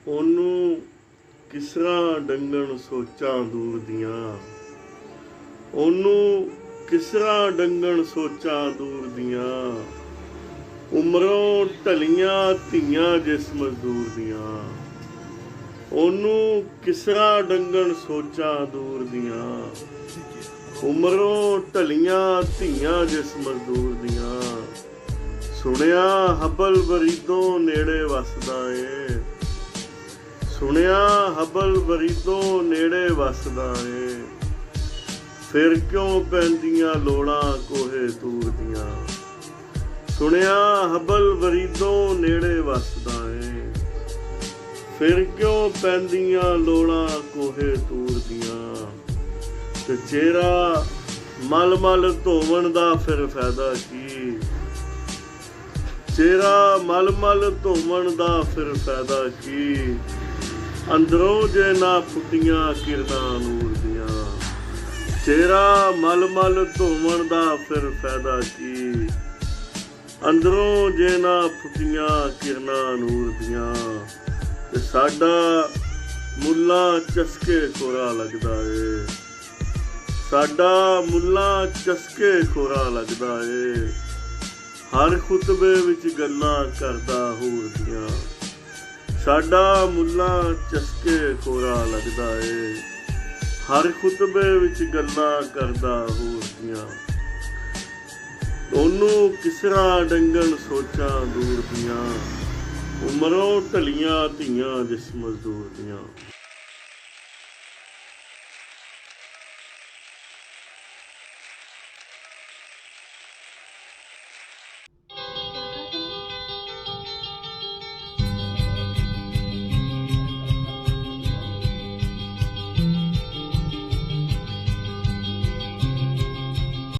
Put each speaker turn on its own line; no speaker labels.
ਉਹਨੂੰ ਕਿਸਰਾਂ ਡੰਗਣ ਸੋਚਾਂ ਦੂਰ ਦੀਆਂ, ਉਹਨੂੰ ਕਿਸਰਾਂ ਡੰਗਣ ਸੋਚਾਂ ਦੂਰ ਦੀਆਂ, ਉਮਰੋਂ ਢਲੀਆਂ ਧੀਆਂ ਜਿਸ ਮਜ਼ਦੂਰ ਦੀਆਂ, ਉਹਨੂੰ ਕਿਸਰਾਂ ਡੰਗਣ ਸੋਚਾਂ ਦੂਰ ਦੀਆਂ, ਉਮਰੋਂ ਢਲੀਆਂ ਧੀਆਂ ਜਿਸ ਮਜ਼ਦੂਰ ਦੀਆਂ। ਸੁਣਿਆ ਹਬਲ ਵਰੀਦੋਂ ਨੇੜੇ ਵਸਦਾ ਏ, ਸੁਣਿਆ ਹਬਲ ਵਰੀਦੋਂ ਨੇੜੇ ਵਸਦਾ ਏ, ਫਿਰ ਕਿਉਂ ਪੈਂਦੀਆਂ ਲੋੜਾਂ ਕੋਹੇ ਤੂਰ ਦੀਆਂ। ਸੁਣਿਆ ਹਬਲ ਵਰੀਦੋਂ ਨੇੜੇ ਵਸਦਾ ਏ, ਫਿਰ ਕਿਉਂ ਪੈਂਦੀਆਂ ਲੋੜਾਂ ਕੋਹੇ ਤੂਰ ਦੀਆਂ। ਤੇ ਚਿਹਰਾ ਮਲ ਮਲ ਧੋਵਣ ਦਾ ਫਿਰ ਫਾਇਦਾ ਕੀ, ਚਿਹਰਾ ਮਲ ਮਲ ਧੋਵਣ ਦਾ ਫਿਰ ਫਾਇਦਾ ਕੀ, ਅੰਦਰੋਂ ਜੇ ਨਾ ਫੁੱਟੀਆਂ ਕਿਰਨਾਂ ਨੂਰ ਦੀਆਂ। ਚਿਹਰਾ ਮਲ ਮਲ ਧੋਵਣ ਦਾ ਫਿਰ ਫਾਇਦਾ ਕੀ, ਅੰਦਰੋਂ ਜੇ ਨਾ ਫੁੱਟੀਆਂ ਕਿਰਨਾਂ ਨੂਰ ਦੀਆਂ। ਤੇ ਸਾਡਾ ਮੁੱਲਾ ਚਸਕੇ ਖੋਰਾ ਲੱਗਦਾ ਏ, ਸਾਡਾ ਮੁੱਲਾ ਚਸਕੇ ਖੋਰਾ ਲੱਗਦਾ ਏ, ਹਰ ਖੁਤਬੇ ਵਿੱਚ ਗੱਲਾਂ ਕਰਦਾ ਹੂਰ ਦੀਆਂ। ਸਾਡਾ ਮੁੱਲਾ ਚਸਕੇ ਖੋਰਾ ਲੱਗਦਾ ਏ, ਹਰ ਖੁਤਬੇ ਵਿੱਚ ਗੱਲਾਂ ਕਰਦਾ ਹੂਰ ਦੀਆਂ। ਉਹਨੂੰ ਕਿਸਰਾਂ ਡੰਗਣ ਸੋਚਾਂ ਦੂਰ ਦੀਆਂ, ਉਮਰੋਂ ਢਲੀਆਂ ਧੀਆਂ ਜਿਸ ਮਜ਼ਦੂਰ ਦੀਆਂ।